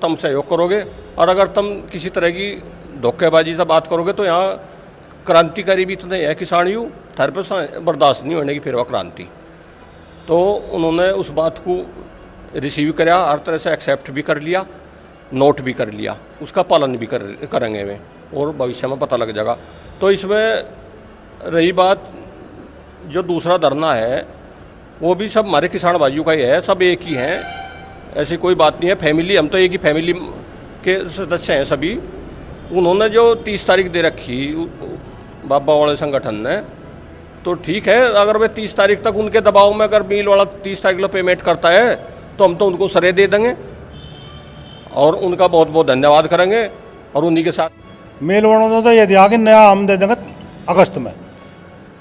तुम सहयोग करोगे, और अगर तुम किसी तरह की धोखेबाजी से बात करोगे तो यहाँ क्रांतिकारी भी इतने हैं किसान यू, थारे पर बर्दाश्त नहीं होने की फिर वह क्रांति। तो उन्होंने उस बात को रिसीव कराया, हर तरह से एक्सेप्ट भी कर लिया, नोट भी कर लिया, उसका पालन भी करेंगे वे, और भविष्य में पता लग जाएगा। तो इसमें रही बात जो दूसरा धरना है, वो भी सब हमारे किसान भाइयों का ही है, सब एक ही हैं, ऐसी कोई बात नहीं है। फैमिली, हम तो एक ही फैमिली के सदस्य हैं सभी। उन्होंने जो 30 तारीख दे रखी बाबा वाले संगठन ने, तो ठीक है, अगर वे 30 तारीख तक उनके दबाव में अगर मिल वाला 30 तारीख को पेमेंट करता है तो हम तो उनको सरे दे देंगे और उनका बहुत बहुत धन्यवाद करेंगे। और उन्हीं के साथ मेल वालों ने तो ये दिया कि नया हम दे देंगे अगस्त में,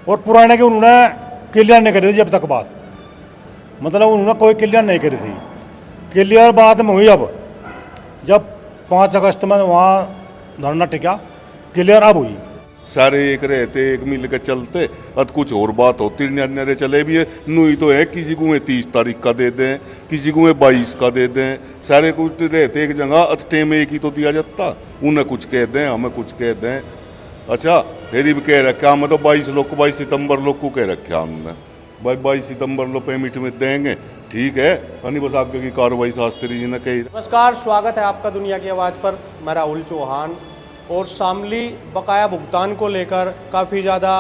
और पुराने के उन्होंने क्लियर नहीं करी थी जब तक बात, मतलब उन्होंने कोई क्लियर नहीं करी थी। क्लियर बात में हुई अब जब 5 अगस्त में वहाँ धरना टिका, क्लियर अब हुई। सारे एक रहते, एक मिल के चलते, अब कुछ और बात होती न्यारे चले भी है। नुई तो है, किसी को मैं 30 तारीख का दे दें, किसी को मैं 22 का दे दें, सारे कुछ रहते एक जगह, टेम एक ही तो दिया जाता, उन्हें कुछ कह दें, हमें कुछ कह दें। अच्छा फिर भी कह रखा हमें तो 22 सितंबर लोग को कह रखा हमने, भाई 22 सितंबर लोग पेमेंट में देंगे, ठीक है, यानी बस आगे की कार्रवाई शास्त्री जी ने कही। नमस्कार, स्वागत है आपका दुनिया की आवाज़ पर। मैं राहुल चौहान। और शामली बकाया भुगतान को लेकर काफ़ी ज़्यादा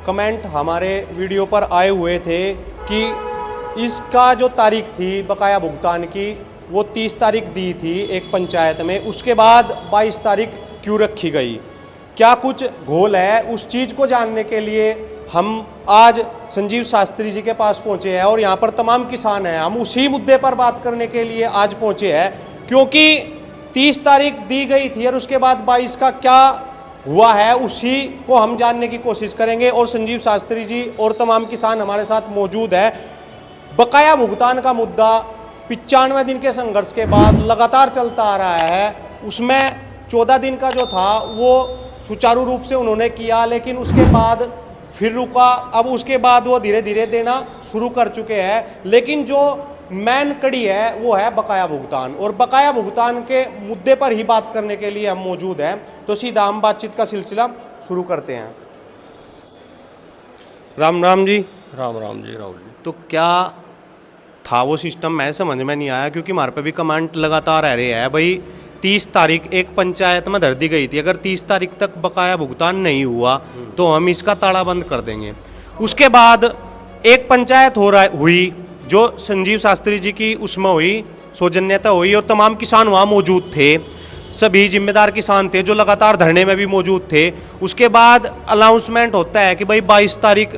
कमेंट हमारे वीडियो पर आए हुए थे कि इसका जो तारीख थी बकाया भुगतान की वो 30 तारीख दी थी एक पंचायत में, उसके बाद 22 तारीख क्यों रखी गई, क्या कुछ घोल है। उस चीज़ को जानने के लिए हम आज संजीव शास्त्री जी के पास पहुंचे हैं और यहाँ पर तमाम किसान हैं। हम उसी मुद्दे पर बात करने के लिए आज पहुंचे हैं, क्योंकि 30 तारीख दी गई थी और उसके बाद 22 का क्या हुआ है उसी को हम जानने की कोशिश करेंगे। और संजीव शास्त्री जी और तमाम किसान हमारे साथ मौजूद है। बकाया भुगतान का मुद्दा 95 दिन के संघर्ष के बाद लगातार चलता आ रहा है। उसमें 14 दिन का जो था वो सुचारू रूप से उन्होंने किया, लेकिन उसके बाद फिर रुका। अब उसके बाद वो धीरे धीरे देना शुरू कर चुके हैं, लेकिन जो मेन कड़ी है वो है बकाया भुगतान। और बकाया भुगतान के मुद्दे पर ही बात करने के लिए हम मौजूद हैं, तो सीधा हम बातचीत का सिलसिला शुरू करते हैं। राम राम जी। राम राम जी राहुल जी। तो क्या था वो सिस्टम, मैं समझ में नहीं आया, क्योंकि हमारे पे भी कमेंट लगातार आ रहे हैं भाई 30 तारीख एक पंचायत में धर दी गई थी, अगर 30 तारीख तक बकाया भुगतान नहीं हुआ तो हम इसका ताला बंद कर देंगे। उसके बाद एक पंचायत हुई जो संजीव शास्त्री जी की उसमें हुई, सौजन्यता हुई, और तमाम किसान वहाँ मौजूद थे, सभी जिम्मेदार किसान थे जो लगातार धरने में भी मौजूद थे। उसके बाद अनाउंसमेंट होता है कि भाई 22 तारीख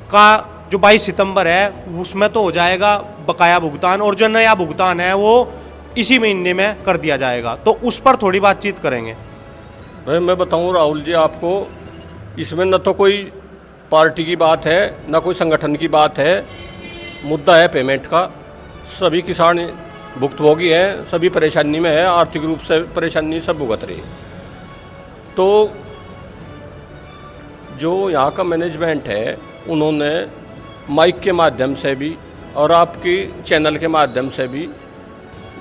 का जो 22 सितंबर है उसमें तो हो जाएगा बकाया भुगतान, और जो नया भुगतान है वो इसी महीने में कर दिया जाएगा। तो उस पर थोड़ी बातचीत करेंगे। भाई मैं बताऊं राहुल जी आपको, इसमें न तो कोई पार्टी की बात है न कोई संगठन की बात है, मुद्दा है पेमेंट का। सभी किसान भुक्तभोगी हैं, सभी परेशानी में है, आर्थिक रूप से परेशानी सब भुगत रही है। तो जो यहाँ का मैनेजमेंट है उन्होंने माइक के माध्यम से भी और आपकी चैनल के माध्यम से भी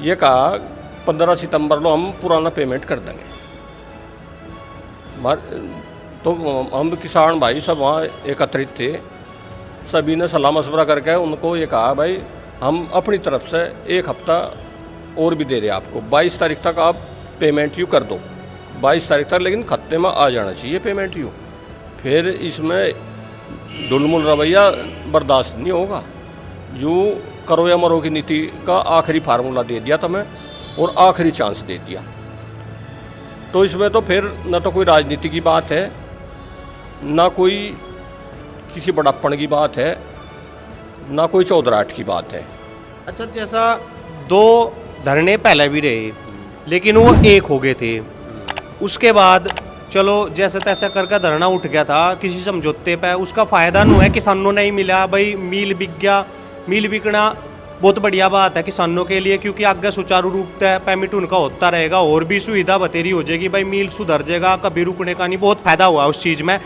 ये कहा 15 सितंबर को हम पुराना पेमेंट कर देंगे। तो हम किसान भाई सब वहाँ एकत्रित थे, सभी ने सलाह मशवरा करके उनको ये कहा भाई हम अपनी तरफ से एक हफ्ता और भी दे रहे आपको, 22 तारीख तक आप पेमेंट यू कर दो, 22 तारीख तक, लेकिन खाते में आ जाना चाहिए पेमेंट यू। फिर इसमें ढुलमुल रवैया बर्दाश्त नहीं होगा। यूँ करो या मरो की नीति का आखिरी फार्मूला दे दिया तुम्हें और आखिरी चांस दे दिया। तो इसमें तो फिर न तो कोई राजनीति की बात है, ना कोई किसी बड़प्पन की बात है, ना कोई चौधराहट की बात है। अच्छा, जैसा 2 धरने पहले भी रहे लेकिन वो एक हो गए थे, उसके बाद चलो जैसे तैसे करके धरना उठ गया था किसी समझौते पे, उसका फ़ायदा नहीं है, किसानों ने ही मिला भाई, मील बिक गया। मील बिकना बहुत बढ़िया बात है किसानों के लिए, क्योंकि आगे सुचारू रूप से पेमेंट उनका होता रहेगा और भी सुविधा बतेरी हो जाएगी, भाई मील सुधर जाएगा, कभी रुकने का नहीं, बहुत फ़ायदा हुआ उस चीज़ में।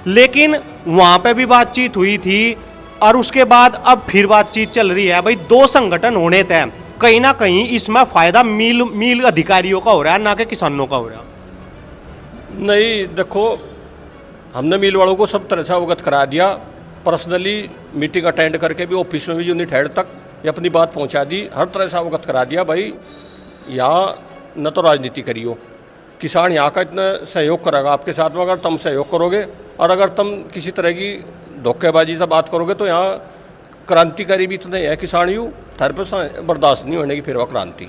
लेकिन वहाँ पे भी बातचीत हुई थी और उसके बाद अब फिर बातचीत चल रही है। भाई 2 संगठन होने थे, कहीं ना कहीं इसमें फायदा मिल अधिकारियों का हो रहा है, ना कि किसानों का हो रहा है। नहीं, देखो, हमने मिल वालों को सब तरह से अवगत करा दिया। पर्सनली मीटिंग अटेंड करके भी, ऑफिस में भी यूनिट हेड तक ये अपनी बात पहुंचा दी, हर तरह से अवगत करा दिया। भाई यहाँ न तो राजनीति करियो, किसान यहाँ का इतना सहयोग करेगा आपके साथ में अगर तुम सहयोग करोगे, और अगर तुम किसी तरह की धोखेबाजी से बात करोगे तो यहाँ क्रांतिकारी भी इतने हैं किसान यू, थारे पे बर्दाश्त नहीं होने की फिर वह क्रांति।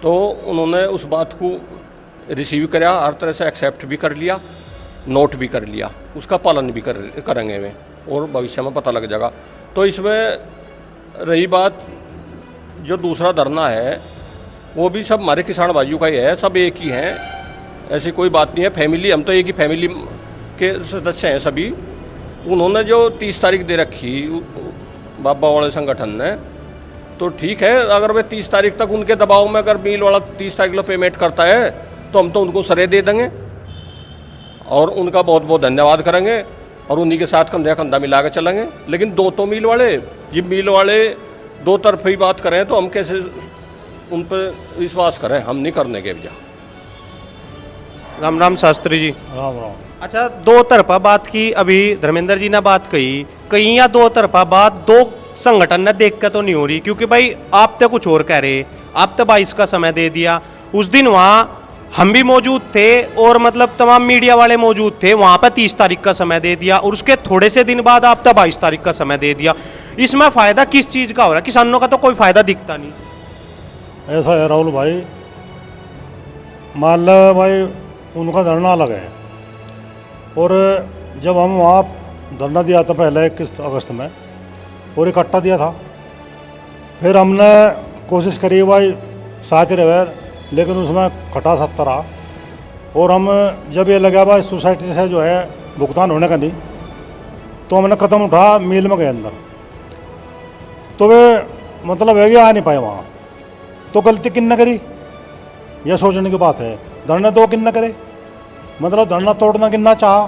तो उन्होंने उस बात को रिसीव कराया, हर तरह से एक्सेप्ट भी कर लिया, नोट भी कर लिया, उसका पालन भी करेंगे वे, और भविष्य में पता लग जाएगा। तो इसमें रही बात, जो दूसरा धरना है वो भी सब हमारे किसान भाइयों का ही है, सब एक ही हैं, ऐसी कोई बात नहीं है। फैमिली, हम तो एक ही फैमिली के सदस्य हैं सभी। उन्होंने जो 30 तारीख दे रखी बाबा वाले संगठन ने, तो ठीक है, अगर वे 30 तारीख तक उनके दबाव में अगर मिल वाला 30 तारीख को पेमेंट करता है तो हम तो उनको सरे दे देंगे और उनका बहुत बहुत धन्यवाद करेंगे और उन्हीं के साथ कंधा कंधा मिला के चलेंगे। लेकिन दो तो मिल वाले, जब मिल वाले दो तरफी बात करें तो हम कैसे उन पर विश्वास करें, हम नहीं करने के भैया। राम राम शास्त्री जी। राम राम। अच्छा, दो तरफा बात की अभी धर्मेंद्र जी ने बात कही, कहीं या दो तरफा बात दो संगठन ने देख के तो नहीं हो रही, क्योंकि भाई आप तो कुछ और कह रहे, आप तो 22 का समय दे दिया। उस दिन वहाँ हम भी मौजूद थे और मतलब तमाम मीडिया वाले मौजूद थे, वहाँ पर 30 तारीख का समय दे दिया और उसके थोड़े से दिन बाद आप तो 22 तारीख का समय दे दिया। इसमें फ़ायदा किस चीज़ का हो रहा है? किसानों का तो कोई फ़ायदा दिखता नहीं। ऐसा है राहुल भाई, मान लो भाई उनका धरना अलग है, और जब हम वहाँ धरना दिया था पहले 21 अगस्त में और इकट्ठा दिया था, फिर हमने कोशिश करी भाई साथ ही रहे, लेकिन उसमें खटा 70 रहा। और हम जब ये लगा भाई सोसाइटी से जो है भुगतान होने का नहीं, तो हमने कदम उठा, मिल में गए अंदर, तो वे मतलब है कि आ नहीं पाए वहाँ। तो गलती किन न करी, यह सोचने की बात है। धरना दो किन न करे, मतलब धरना तोड़ना किन ना चाह,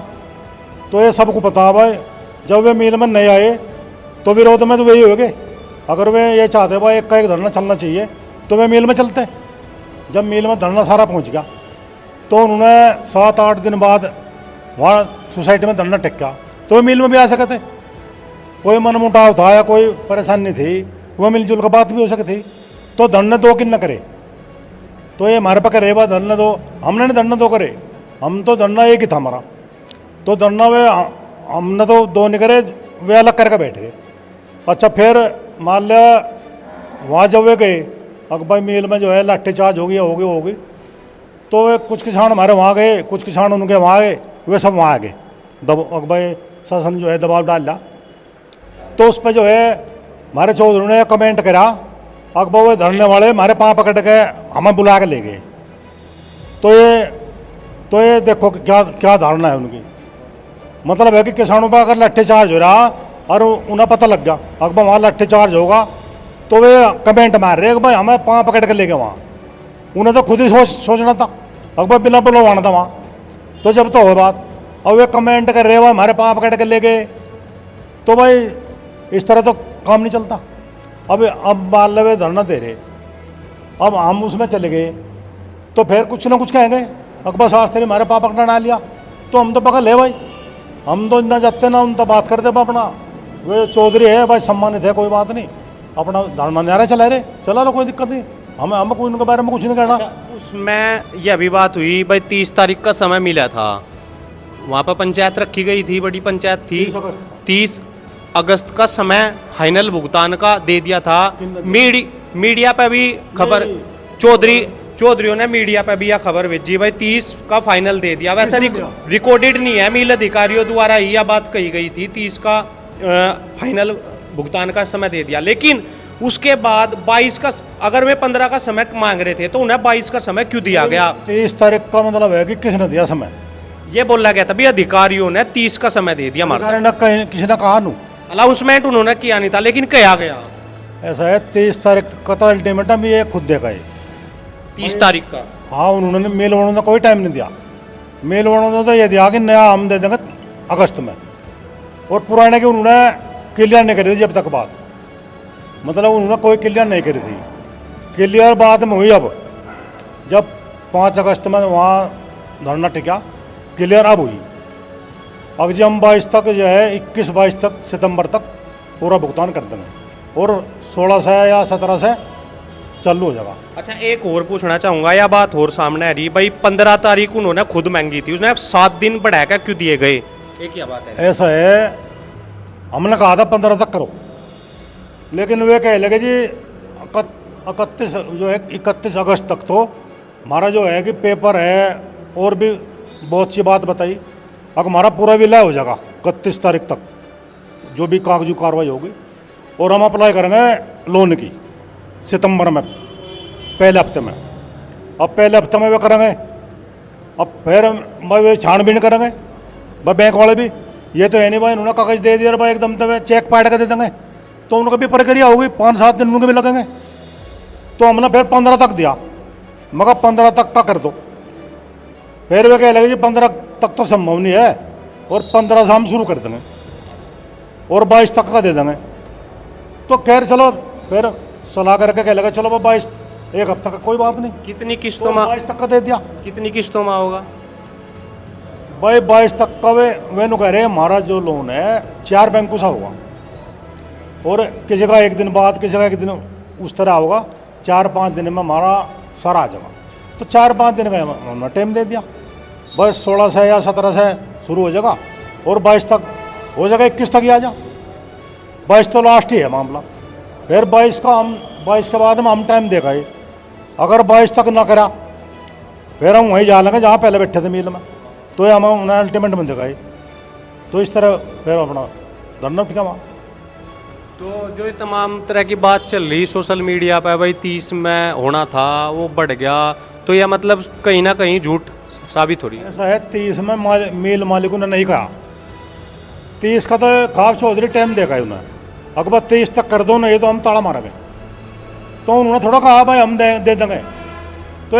तो ये सबको पता है भाई। जब वे मिल में नहीं आए तो विरोध में तो वही हो गए। अगर वे ये चाहते भाई एक का एक धरना चलना चाहिए तो वे मिल में चलते। जब मिल में धरना सारा पहुंच गया तो उन्होंने 7-8 दिन बाद वहाँ सोसाइटी में धरना टेका, तो वे मिल में भी आ सकते। कोई मनमुटाव था या कोई परेशानी थी, वह मिलजुल कर बात भी हो सकती। तो धरना दो किन न करे, तो ये हमारे पकड़ रहे बा धरना दो, हमने नहीं धरना दो करे, हम तो धरना एक ही था हमारा। तो धरना वे हमने तो दो नहीं करे, वे अलग करके बैठ गए। अच्छा, फिर मान लिया वहाँ जब वे गए, अकबर मिल में जो है लाठीचार्ज होगी होगी, तो वे कुछ किसान हमारे वहाँ गए, कुछ किसान उनके वहाँ गए, वे सब वहाँ आ गए। अकबर शासन जो है दबाव डाल दिया, तो उस पर जो है हमारे चौधरी ने कमेंट करा, अकबर वे धरने वाले हमारे पाँव पकड़ के हमें बुला के ले गए। तो ये देखो क्या क्या धारणा है उनकी। मतलब है कि किसानों पर अगर लाठीचार्ज हो रहा और उन्हें पता लग गया अकबर वहाँ लाठीचार्ज होगा, तो वे कमेंट मार रहे भाई हमें पाँव पकड़ के ले गए वहाँ। उन्हें तो खुद ही सोचना था, अकबर बिना बुलवाना था वहाँ। तो जब तो हो बात, और वे कमेंट कर रहे भाई हमारे पाँव पकड़ के ले गए, तो भाई इस तरह तो काम नहीं चलता। अब मान लो धरना दे रहे, अब हम उसमें चले गए तो फिर कुछ ना कुछ कहेंगे, अकबर शास्त्री हमारे पाँव पकड़ना ना लिया, तो हम तो पकड़ ले भाई, हम तो इतना जाते ना उन तो बात करते अपना। वे चौधरी है भाई, सम्मानित है, कोई बात नहीं, अपना धर्म न्यारा चला रहे, चला लो, कोई दिक्कत नहीं, हम कोई उनके बारे में कुछ नहीं कहना। अच्छा, उसमें यह भी बात हुई भाई 30 तारीख का समय मिला था, वहाँ पर पंचायत रखी गई थी, बड़ी पंचायत थी। 30 अगस्त का समय फाइनल भुगतान का दे दिया था। मीडिया पे भी खबर, चौधरियों ने मीडिया पे भी यह खबर भेजी भाई 30 का फाइनल दे दिया। वैसे रिकॉर्डेड नहीं है, मिल अधिकारियों द्वारा ही यह बात कही गई थी, 30 का फाइनल भुगतान का समय दे दिया। लेकिन उसके बाद 22 का, अगर वे 15 का समय मांग रहे थे तो उन्हें 22 का समय क्यों दिया गया? 30 तारीख का मतलब है कि किसने दिया समय, ये बोला गया था भी अधिकारियों ने 30 का समय दे दिया। किसी ने कहा नू, अनाउंसमेंट उन्होंने किया नहीं था, लेकिन कहा गया। ऐसा है 23 तारीख का तो अल्टीमेटम भी ये खुद देखा है 30 तारीख का। हाँ, उन्होंने मेल वालों ने कोई टाइम नहीं दिया। मेल वालों ने तो ये दिया कि नया हम दे देंगे अगस्त में, और पुराने की उन्होंने क्लियर नहीं करी थी जब तक बात, मतलब उन्होंने कोई क्लियर नहीं करी थी। क्लियर बात में हुई अब, जब 5 अगस्त में वहाँ धरना टिका, क्लियर अब हुई। अब जब हम 22 तक जो है 21-22 तक सितंबर तक पूरा भुगतान कर देंगे और 16 से या 17 से चालू हो जाएगा। अच्छा, एक और पूछना चाहूँगा, या बात और सामने आ रही भाई, 15 तारीख उन्होंने खुद मांगी थी, उसने 7 दिन बढ़ाकर क्यों दिए गए? एक ही बात है। ऐसा है, हमने कहा था 15 तक करो, लेकिन वे कह लगे जी 31 जो है 31 अगस्त तक तो हमारा जो है कि पेपर है और भी बहुत सी बात बताई। अब हमारा पूरा विलय हो जाएगा 31 तारीख तक, जो भी कागजी कार्रवाई होगी, और हम अप्लाई करेंगे लोन की सितंबर में पहले हफ्ते में। अब पहले हफ्ते में वे करेंगे, अब फिर भाई वे छानबीन करेंगे भाई बैंक वाले भी। ये तो है नहीं भाई उन्होंने कागज दे दिया भाई एकदम तो वे चेक पाट के दे देंगे, तो उनकी भी प्रक्रिया होगी, 5-7 दिन उनके भी लगेंगे। तो हमने फिर 15 तक दिया, मगर 15 तक का कर दो। फिर वे कह लगे जी 15 तक तो संभव नहीं है, और 15 से हम शुरू कर देंगे और 22 तक का दे देंगे। तो खैर चलो फिर सलाह करके कह लगा चलो 22 एक हफ्ता का कोई बात नहीं, कितनी तो किस्तों में? 22 तक का दे दिया। कितनी किस्तों में होगा भाई 22 तक का वे नु कह रहे हमारा जो लोन है 4 बैंकों से होगा, और किसी का 1 दिन बाद, किसी का 1 दिन उस तरह होगा। 4-5 दिन में हमारा सारा आ जाएगा। तो 4-5 दिन का हमने टाइम दे दिया, बस 16 से या 17 से शुरू हो जाएगा और 22 तक हो जाएगा, 21 तक ही आ जा। 22 तो लास्ट ही है मामला। फिर 22 के बाद में हम टाइम देखा ही, अगर 22 तक ना करा फिर हम वहीं जा लेंगे जहाँ पहले बैठे थे मिल में, तो हम उन्हें अल्टीमेट में दिखाई। तो इस तरह फिर अपना धरना टिका वहाँ। तो जो ये तमाम तरह की बात चल रही सोशल मीडिया पर भाई 30 में होना था वो बढ़ गया, तो यह मतलब कहीं ना कहीं झूठ साबित हो रही है। ऐसा है 30 में मिल मालिकों ने नहीं कहा, 30 का तो खाब चौधरी टाइम देखा है उन्होंने, अकबर 30 तक कर दो, नहीं तो हम ताला मारेंगे। तो उन्होंने थोड़ा कहा भाई हम दे देंगे, तो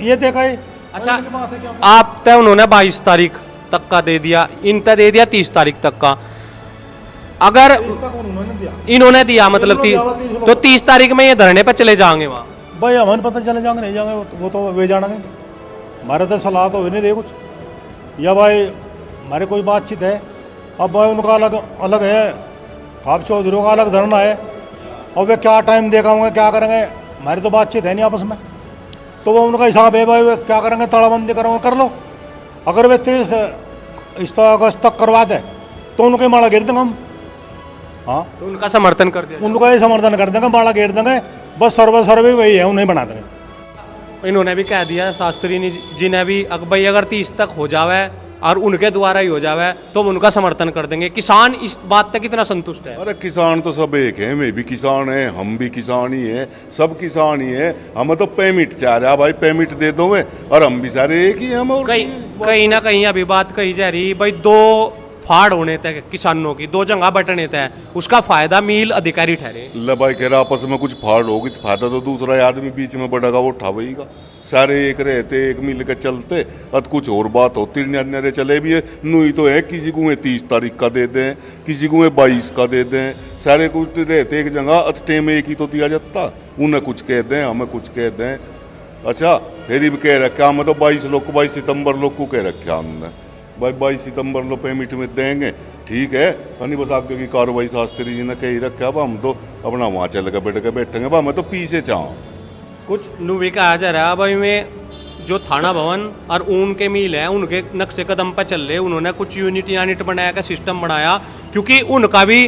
ये देखा है। अच्छा, आप तय उन्होंने 22 तारीख तक का दे दिया, इन तय दे दिया 30 तारीख तक का। अगर इन्होंने दिया मतलब तो 30 तारीख में ये धरने पर चले जाएंगे वहाँ? भाई हमें पता चले जाएंगे नहीं जाएंगे, वो तो वे जानेंगे। हमारे तो सलाह तो हो नहीं रही कुछ, या भाई हमारे कोई बातचीत है। अब भाई उनका अलग है, खाब चौधरी का अलग धरना है, और वे क्या टाइम देखा होंगे क्या करेंगे, हमारी तो बातचीत है नहीं आपस में। तो वो उनका हिसाब है भाई वे क्या करेंगे, तालाबंदी करेंगे कर लो। अगर वे 30 अगस्त तक करवा दे तो उनके माड़ा घेर देंगे हम। हाँ, तो उनका समर्थन कर दिया, उनका ही समर्थन कर देंगे, माड़ा घेर देंगे, बस सर्वे वही है, उन्हें बना देंगे। इन्होंने भी कह दिया शास्त्री जी ने भी, भाई अगर 30 तक हो जावे और उनके द्वारा ही हो जावे तो हम उनका समर्थन कर देंगे। किसान इस बात तक कितना संतुष्ट है? अरे किसान तो सब एक है, मैं भी किसान है, हम भी किसान ही है, सब किसान ही है। हमें तो पेमेंट चाह रहा भाई, पेमेंट दे दो मैं, और हम भी सारे एक ही हम। और कहीं ना कहीं अभी बात कही जा रही भाई 2 फाड़ होने तक किसानों की, 2 जगह बटने तक, उसका फायदा मिल अधिकारी ठहरे। लबाई कह रहा आपस में कुछ फाड़ होगी तो फायदा तो दूसरा आदमी बीच में बढ़ेगा, वो उठावेगा। सारे एक रहते, एक मिल के चलते, अब कुछ और बात होती नहीं चले भी है। नुई तो है, किसी को मैं 30 तारीख का दे दें, किसी को मैं 22 का दे दें, सारे कुछ रहते एक जगह, अतटे में एक ही तो दिया जाता। उन्हें कुछ कह दें, हमें कुछ कह दें। अच्छा, फिर भी कह रखा हमें तो 22 सितंबर लोग को कह रखा हमने भाई 22 सितंबर लो पेमेंट में देंगे, ठीक है। यानी बस आगे की कार्रवाई शास्त्री जी ने कही रखा, अब हम तो अपना वहाँ चल के बैठेंगे, अब हमें तो पीछे चाहो। कुछ नुवी कहा जा रहा है भाई में जो थाना भवन और ऊन के मिल है उनके नक्शे कदम पर चल रहे, उन्होंने कुछ यूनिट बनाया का सिस्टम बनाया, क्योंकि उनका भी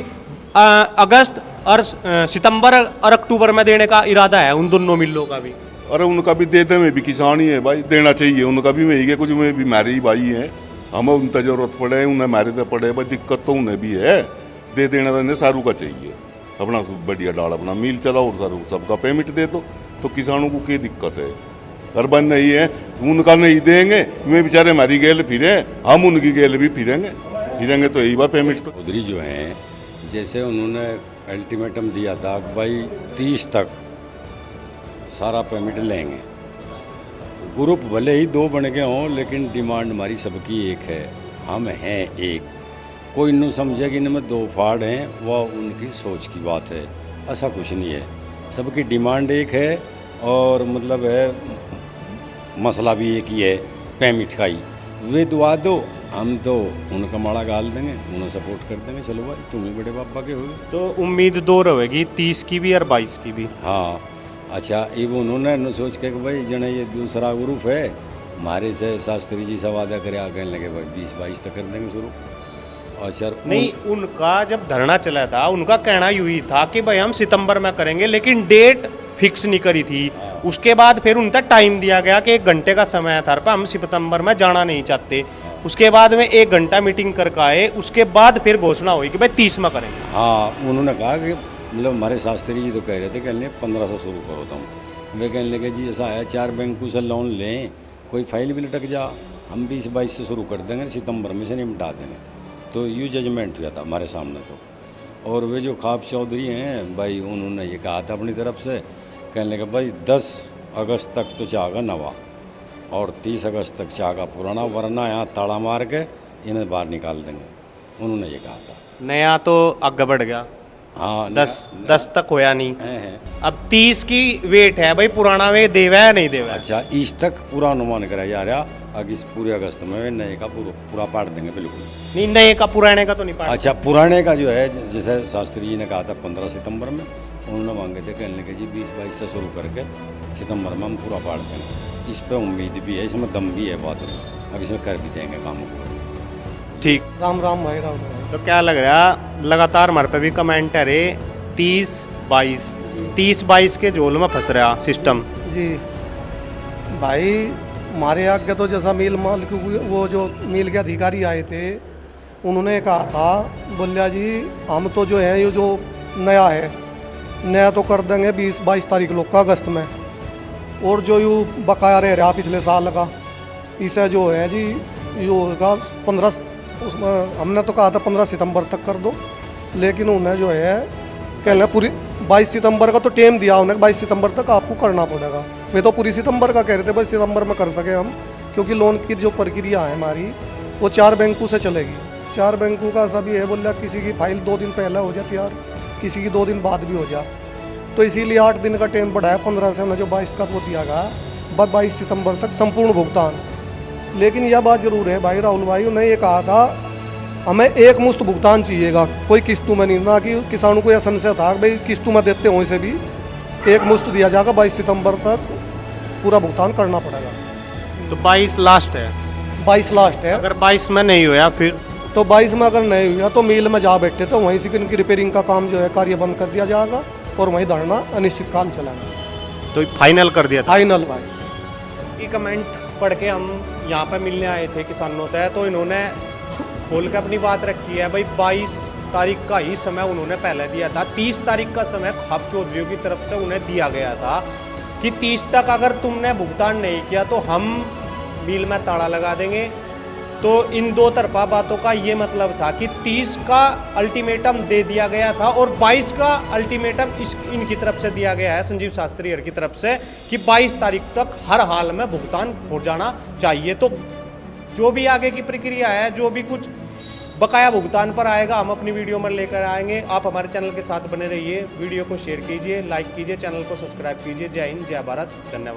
अगस्त और सितंबर और अक्टूबर में देने का इरादा है उन दोनों मिलों का भी। अरे उनका भी देते में भी किसान ही है भाई, देना चाहिए उनका भी। मैं ही कुछ में भी मेरे ही भाई हैं, हमें उनका जरूरत पड़े, उन्हें मारे तो पड़े भाई, दिक्कत तो उन्हें भी है। दे देना तो इन्हें सारू का चाहिए, अपना बढ़िया डाल अपना मिल चलाओ और सारू सबका पेमेंट दे दो, तो किसानों को क्या दिक्कत है। अरबन नहीं है, उनका नहीं देंगे, वे बेचारे हमारी गेल फिरे, हम उनकी गेल भी फिरेंगे तो यही बात पेमेंट। तो चौधरी जो हैं, जैसे उन्होंने अल्टीमेटम दिया था भाई 30 तक सारा पेमेंट लेंगे, ग्रुप भले ही 2 बन गए हों लेकिन डिमांड हमारी सबकी एक है, हम हैं एक। कोई न समझे कि इनमें 2 फाड़ हैं, वह उनकी सोच की बात है, ऐसा कुछ नहीं है। सबकी डिमांड एक है और मतलब है मसला भी एक ही है, पेमेंट का ही। वे दुआ दो, हम तो उनका माड़ा गाल देंगे, उन्हें सपोर्ट कर देंगे, चलो भाई तुम ही बड़े पापा के हो। तो उम्मीद दो रहेगी, 30 की भी और 22 की भी। हाँ अच्छा, ये वो उन्होंने न सोच के कि भाई जने ये दूसरा ग्रुप है हमारे से शास्त्री जी सब वादा करे आ कहने लगे भाई 20-22 तक कर देंगे शुरू। और सर नहीं, उनका जब धरना चला था उनका कहना यूँ था कि भाई हम सितंबर में करेंगे, लेकिन डेट फिक्स नहीं करी थी। उसके बाद फिर उनका टाइम दिया गया कि 1 घंटे का समय था, पर हम सितंबर में जाना नहीं चाहते। उसके बाद में 1 घंटा मीटिंग करके आए, उसके बाद फिर घोषणा हुई कि भाई 30 में करेंगे। हाँ, उन्होंने कहा कि मतलब हमारे शास्त्री जी तो कह रहे थे कहने 15 से शुरू करो तुम। वे कहने लगे जी ऐसा है 4 बैंकों से लोन लें, कोई फाइल भी लटक जा, हम 20-22 से शुरू कर देंगे, सितंबर में से निपटा देंगे। तो यूँ जजमेंट हुआ था हमारे सामने तो। और वे जो ख्वाब चौधरी हैं भाई, उन्होंने ये कहा था अपनी तरफ से, कहने लगे भाई 10 अगस्त तक तो चाहेगा नवा और 30 अगस्त तक चाहेगा पुराना, वरना यहाँ ताला मार के इन्हें बाहर निकाल देंगे। उन्होंने ये कहा था। नया तो आगे बढ़ गया, हाँ 10 तक होया नहीं है। अब 30 की वेट है भाई, पुराना वे देवा है नहीं देवा है। अच्छा, इस तक पूरा अनुमान कराया जा रहा, अगर इस पूरे अगस्त में नए का पूरा पाट देंगे बिल्कुल। नहीं, नए का पुराने का तो नहीं पाया। अच्छा, पुराने का जो है जैसे शास्त्री जी ने कहा था 15 सितंबर में, उन्होंने मांगे थे कहने लगे जी 20-22 से शुरू करके सितंबर में हम पूरा पाट देंगे। इस पे उम्मीद भी है, इसमें दम भी है बहुत, अब इसमें कर भी देंगे काम को। ठीक, राम राम भाई, राम भाई। तो क्या लग रहा, लगातार हमारे पे भी कमेंट है रे 30-22 के झोल में फंस रहा सिस्टम। जी भाई, हमारे आगे तो जैसा मिल मालिक वो जो मिल के अधिकारी आए थे, उन्होंने कहा था बोलिया जी हम तो जो है ये जो नया है नया तो कर देंगे 20-22 तारीख लोग का अगस्त में, और जो यू बकाया रह रहा पिछले साल का इसे जो है जी यो होगा 15, उसमें हमने तो कहा था 15 सितंबर तक कर दो, लेकिन उन्हें जो है कहना पूरी 22 सितंबर का तो टाइम दिया उन्हें, 22 सितंबर तक आपको करना पड़ेगा। वे तो पूरी सितंबर का कह रहे थे, बस सितंबर में कर सके हम, क्योंकि लोन की जो प्रक्रिया है हमारी वो 4 बैंकों से चलेगी। 4 बैंकों का सब ये है बोला, किसी की फाइल 2 दिन पहले हो जाती यार, किसी की 2 दिन बाद भी हो जा, तो इसीलिए 8 दिन का टाइम बढ़ाया, 15 से उन्हें जो 22 का वो दिया गया, बस 22 सितंबर तक संपूर्ण भुगतान। लेकिन यह बात जरूर है भाई, राहुल भाई ने ये कहा था हमें एक मुश्त भुगतान चाहिएगा, कोई किस्तों में नहीं, ना कि किसानों को यह संशय था भाई किस्तों में देते हो, इसे भी एक मुश्त दिया जाएगा, 22 सितंबर तक पूरा भुगतान करना पड़ेगा। तो 22 लास्ट है, 22 लास्ट है। अगर 22 में नहीं हुआ फिर तो 22 में अगर नहीं हुआ तो मिल में जा बैठे तो वहीं से इनकी रिपेयरिंग का काम जो है कार्य बंद कर दिया जाएगा और वहीं धरना अनिश्चित काल चलाएगा। तो फाइनल कर दिया था। फाइनल भाई। ये कमेंट पढ़ के हम यहाँ पे मिलने आए थे किसानों से, तो इन्होंने खोल के अपनी बात रखी है भाई, 22 तारीख का ही समय उन्होंने पहले दिया था, 30 तारीख का समय ख्वाब चौधरियों की तरफ से उन्हें दिया गया था कि 30 तक अगर तुमने भुगतान नहीं किया तो हम बिल में ताला लगा देंगे। तो इन दो तरफा बातों का ये मतलब था कि 30 का अल्टीमेटम दे दिया गया था और 22 का अल्टीमेटम इनकी तरफ से दिया गया है, संजीव शास्त्री की तरफ से, कि 22 तारीख तक हर हाल में भुगतान हो जाना चाहिए। तो जो भी आगे की प्रक्रिया है, जो भी कुछ बकाया भुगतान पर आएगा, हम अपनी वीडियो में लेकर आएंगे। आप हमारे चैनल के साथ बने रहिए, वीडियो को शेयर कीजिए, लाइक कीजिए, चैनल को सब्सक्राइब कीजिए। जय हिंद, जय भारत, धन्यवाद।